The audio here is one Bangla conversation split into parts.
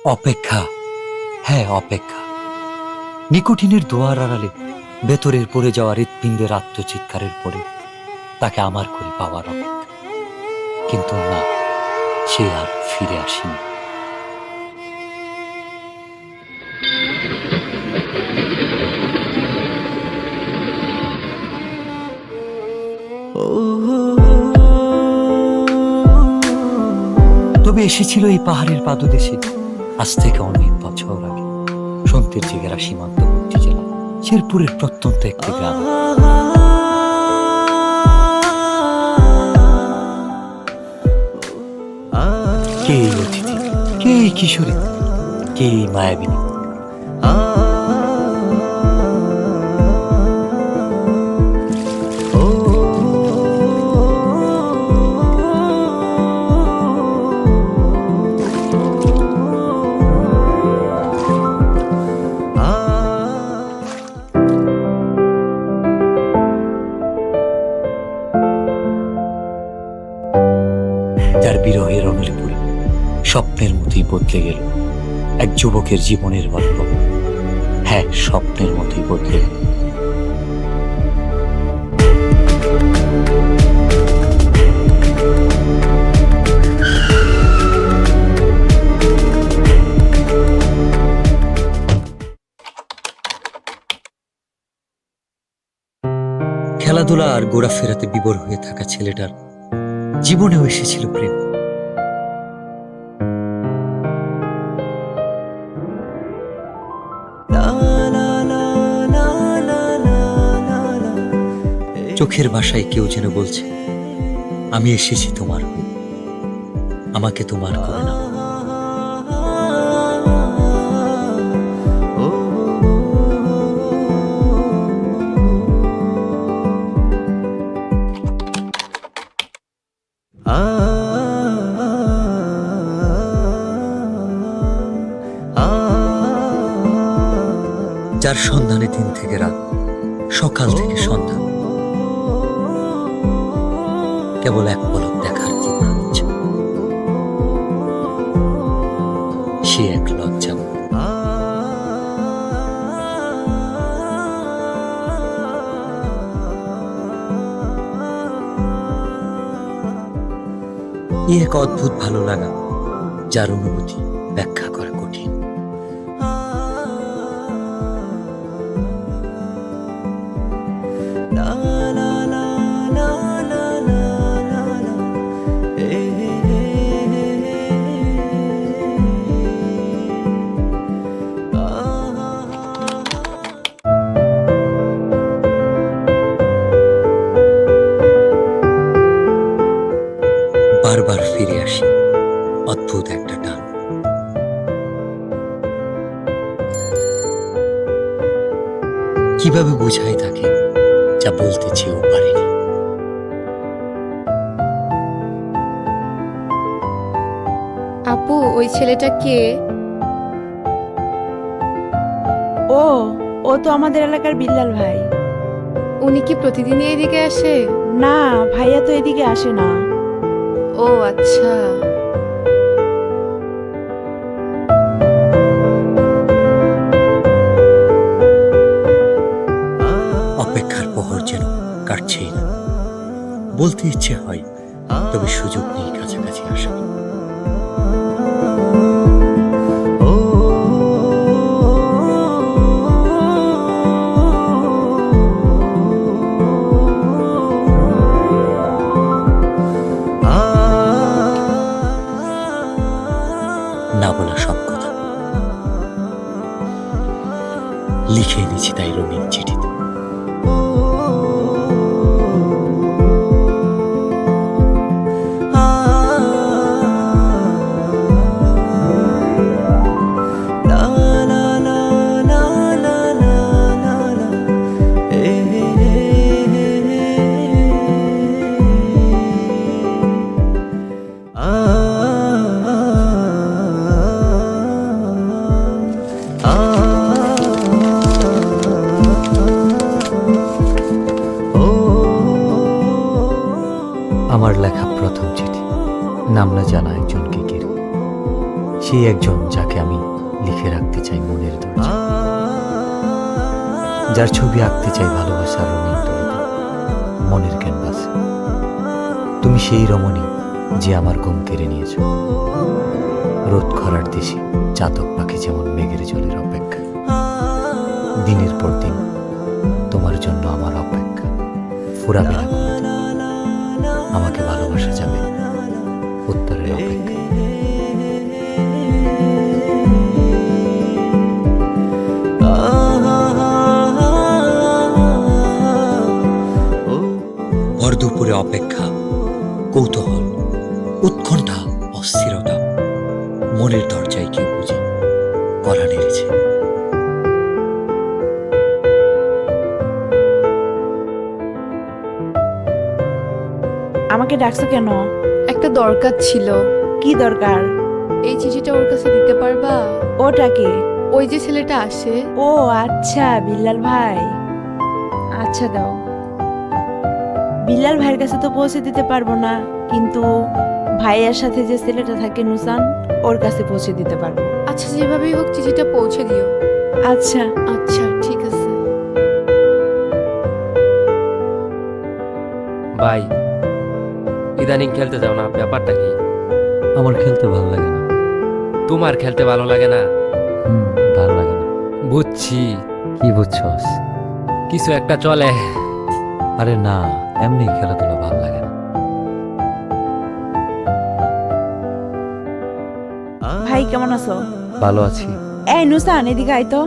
অপেক্ষা, হ্যাঁ অপেক্ষা। নিকোটিনের দোয়ার আড়ালে ভেতরের পড়ে যাওয়া হৃৎপিণ্ডের আত্মচিৎকারের পরে তাকে আমার করে পাওয়ার অপেক্ষা। কিন্তু না, সে আর ফিরে আসেনি। তবে এসেছিল এই পাহাড়ের পাদদেশে আজ থেকে অনেক বছর আগে, সন্তের জেগেরা সীমান্তবর্তী জেলা শেরপুরের প্রত্যন্ত একটি গ্রাম। কে এই অতিথি, কে এই কিশোরী, কে এই মায়াবিনী? যার বিরহের অনলে পড়ে স্বপ্নের মতোই বদলে গেল এক যুবকের জীবনের গল্প। হ্যাঁ, স্বপ্নের মতোই বদলে গেল। খেলাধুলা আর ঘোরাফেরাতে বিভোর হয়ে থাকা ছেলেটার জীবনেও এসেছিল প্রেম। চোখের ভাষায় কেউ যেন বলছে, আমি এসেছি তোমার হয়ে, আমাকে তোমার করে নাও। যার সন্ধানে দিন থেকে রাত, সকাল থেকে সন্ধ্যা, কেবল এক পলক দেখার ইচ্ছা। সে এক লজ্জা। এক অদ্ভুত ভালো লাগা, যার অনুভূতি ব্যাখ্যা করা কঠিন। বারবার ফিরে আসি অদ্ভুত একটা টান। কিভাবে বোঝাই তাকে যা বলতে চেয়েও পারিনি। আপু, ওই ছেলেটা কে? ও ও তো আমাদের এলাকার বিল্লাল ভাই। উনি কি প্রতিদিনই এদিকে আসে? না, ভাইয়া তো এদিকে আসে না। ও আচ্ছা। অপেক্ষার প্রহর যেন কাটছেই না। বলতে ইচ্ছে হয়, তবে সুযোগ নেই কাছাকাছি আসার। না বলা সব কথা লিখে এনেছি তাই রঙিন চিঠিতে। আমার লেখা প্রথম চিঠি, নাম না জানা একজনকে ঘিরে। সেই একজন যাকে আমি লিখে রাখতে চাই মনের দরজা, যার ছবি আঁকতে চাই ভালোবাসার রঙিন তুলিতে মনের ক্যানভাসে। তুমি সেই রমণী যে আমার ঘুম কেড়ে নিয়েছ, রোদ খরার দেশে চাতক পাখি যেমন মেঘের জলের অপেক্ষা। দিনের পর দিন তোমার জন্য আমার অপেক্ষা ফুরাবে না কোনোদিন। আমাকে ভালোবাসা যাবে উত্তরের অপেক্ষা। ভর দুপুরে অপেক্ষা, কৌতূহল, উৎকণ্ঠা, অস্থিরতা, মনের দরজায় কেউ বুঝি কড়া নেড়েছে। আমাকে ডাকছো কেন? একটা দরকার ছিল। কি দরকার? এই চিঠিটা ওর কাছে দিতে পারবা? ওটাকে? ওই যে ছেলেটা আসে। ও আচ্ছা, বিল্লাল ভাই। আচ্ছা দাও। বিল্লাল ভাইয়ের কাছে তো পৌঁছে দিতে পারবো না, কিন্তু ভাইয়ের সাথে যে ছেলেটা থাকে নুসান, ওর কাছে পৌঁছে দিতে পারবো। আচ্ছা, যেভাবেই হোক চিঠিটা পৌঁছে দিও। আচ্ছা। আচ্ছা ঠিক আছে। ভাই, ইদানিং খেলতে যাও না, ব্যাপারটা কি? আমার খেলতে ভালো লাগে না। তোমার খেলতে ভালো লাগে না? ভালো লাগে না। বুঝছি, কি বুঝছস? কিছু একটা চলে। আরে না, এমনি খেলাধুলা ভালো লাগে না। ভাই কেমন আছো? ভালো আছি। এই নুসান, এদিকে আয় তো।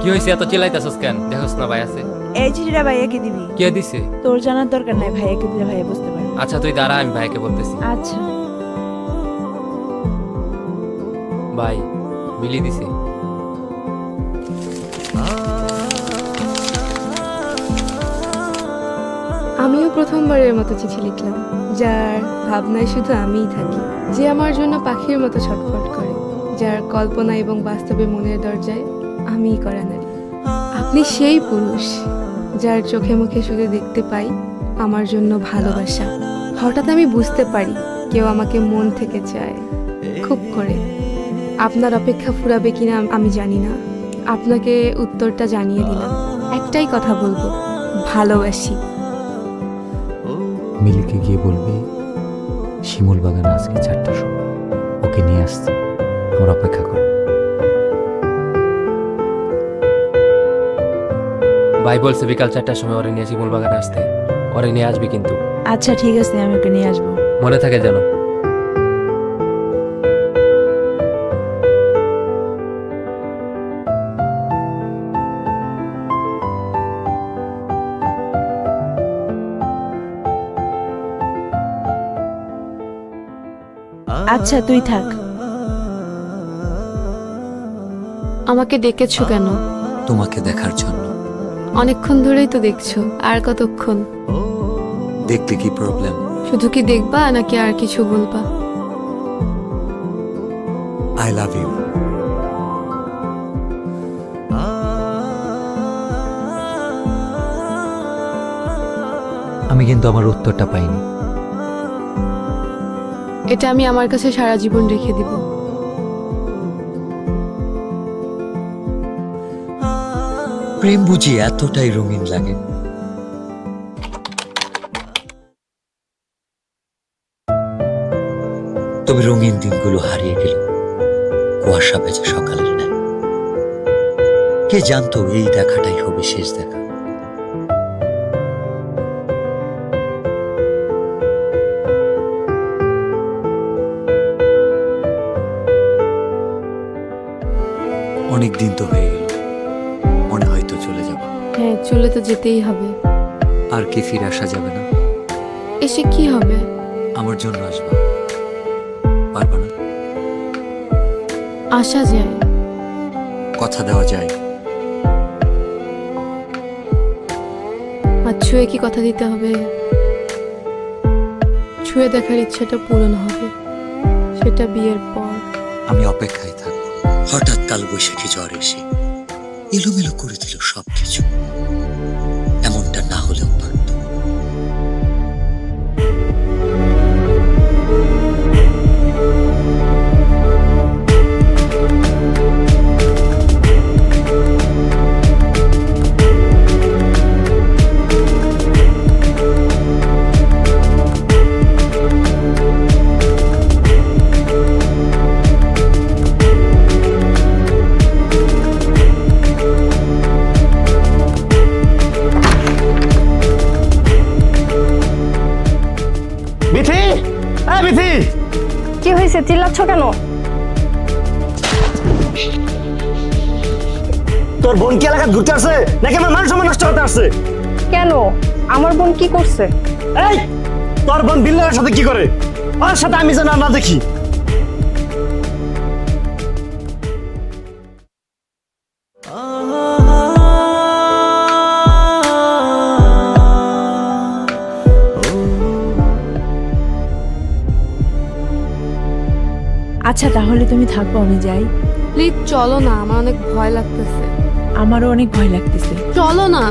কি হয়েছে, এত চিল্লাইতেছস কেন? দেখোস না ভাই আছে। এই চিঠিটা ভাইয়াকে দিবি। কে দিছে? তোর জানার দরকার নাই, ভাইয়াকে দিলে ভাইয়া বুঝতে পারে। আচ্ছা তুই দাঁড়া, আমি ভাইকে বলতেছি। আচ্ছা। ভাই, মিলি দিছে। আমিও প্রথমবারের মতো চিঠি লিখলাম, যার ভাবনায় শুধু আমিই থাকি, যে আমার জন্য পাখির মতো ছটফট করে, যার কল্পনা এবং বাস্তবে মনের দরজায় আমিই করা নারী। আপনি সেই পুরুষ যার চোখে মুখে শুধু দেখতে পাই আমার জন্য ভালোবাসা। হঠাৎ আমি বুঝতে পারি কেউ আমাকে মন থেকে চায়, খুব করে। আপনার অপেক্ষা ফুরাবে কিনা আমি জানি না, আপনাকে উত্তরটা জানিয়ে দিলাম। একটাই কথা বলবো, ভালোবাসি। মিলিকে গিয়ে বলবি শিমুল বাগানে আজকে 4টার সময় ওকে নিয়ে আসতে, আমার অপেক্ষা কর। ভাই বলছে বিকাল 4টার সময় ওরে নিয়ে শিমুল বাগানে আসতে। ওরে নিয়ে আসবি কিন্তু। আচ্ছা ঠিক আছে, আমি ওকে নিয়ে আসবো। মনে থাকে যেন। আচ্ছা তুই থাক। আমাকে ডেকেছো কেন? তোমাকে দেখার জন্য। অনেকক্ষণ ধরেই তো দেখছো, আর কতক্ষণ? দেখলে কি প্রবলেম? শুধু কি দেখবা নাকি আর কিছু বলবা? I love you. আমি কিন্তু আমার উত্তরটা পাইনি। এটা আমি আমার কাছে সারা জীবন রেখে দিব। প্রেম বুঝি এতটাই রঙিন লাগে? তবে রঙিন দিনগুলো হারিয়ে গেল কুয়াশা ভেজা সকালের ন্যায়। কে জানতো এই দেখাটাই হবে শেষ দেখা। অনেক দিন তো হয়ে গেল, মনে হয়তো চলে যাব। হ্যাঁ, চলে তো যেতেই হবে। আর কি ফিরে আসা যাবে না? এসে কি হবে? আমার জন্য আসবা, পারবা না? আসা যায়, কথা দেওয়া যায়। আর ছুঁয়ে কি কথা দিতে হবে? ছুঁয়ে দেখার ইচ্ছাটা পূরণ হবে, সেটা বিয়ের পর। আমি অপেক্ষায় থাকবো। হঠাৎ কাল বৈশাখী ঝড় এসে এলোমেলো করে দিল সবকিছু। এমনটা না হলেও পারত। চিল্লাচ্ছ কেন? তোর বোন কি এলাকা ঘুরতে আসছে নাকি আমার মান সম্মান নষ্ট করতে আসছে? কেন? আমার বোন কি করছে? এই তোর বোন বিল্লালের সাথে কি করে? ওর সাথে আমি যেন আর না দেখি। আচ্ছা তাহলে তুমি থাকো, আমি যাই। প্লিজ চলো না, আমার অনেক ভয় লাগতেছে। আমারও অনেক ভয় লাগতেছে। চলো না।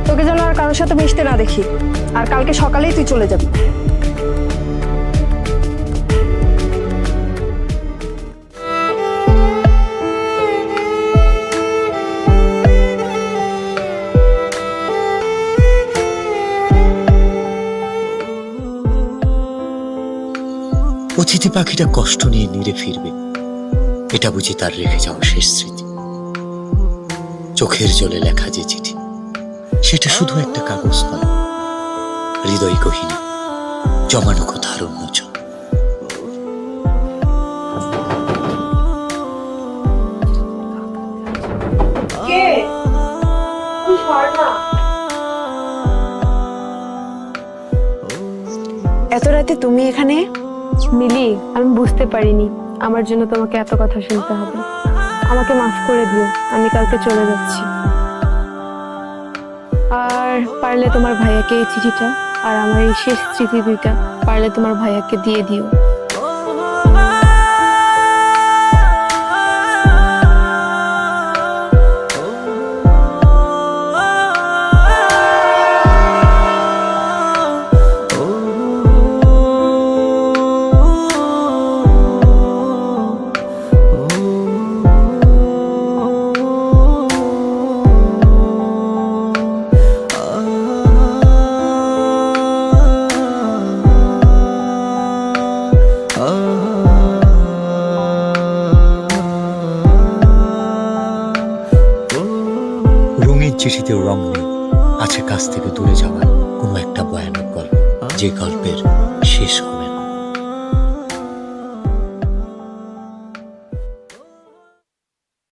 তোকে যেন আর কারোর সাথে মিশতে না দেখি। আর কালকে সকালেই তুই চলে যাবি। অতিথি পাখিটা কষ্ট নিয়ে নিরে ফিরবে, এটা বুঝি তার রেখে যাওয়া শেষ স্মৃতি। চোখের জলে লেখা যে চিঠি, সেটা শুধু একটা কাগজ নয়, হৃদয় গহীনে জমানো কথার উন্মোচন। এত রাতে তুমি এখানে? মিলি, আমি বুঝতে পারিনি আমার জন্য তোমাকে এত কথা শুনতে হবে। আমাকে মাফ করে দিও, আমি কালকে চলে যাচ্ছি। আর পারলে তোমার ভাইয়াকে এই চিঠিটা আর আমার এই শেষ স্মৃতি দুইটা পারলে তোমার ভাইয়াকে দিয়ে দিও। রঙের চিঠিতেও রং নেই, আছে কাছ থেকে দূরে যাওয়ার কোনো একটা ভয়ানক গল্প, যে গল্পের শেষ হবে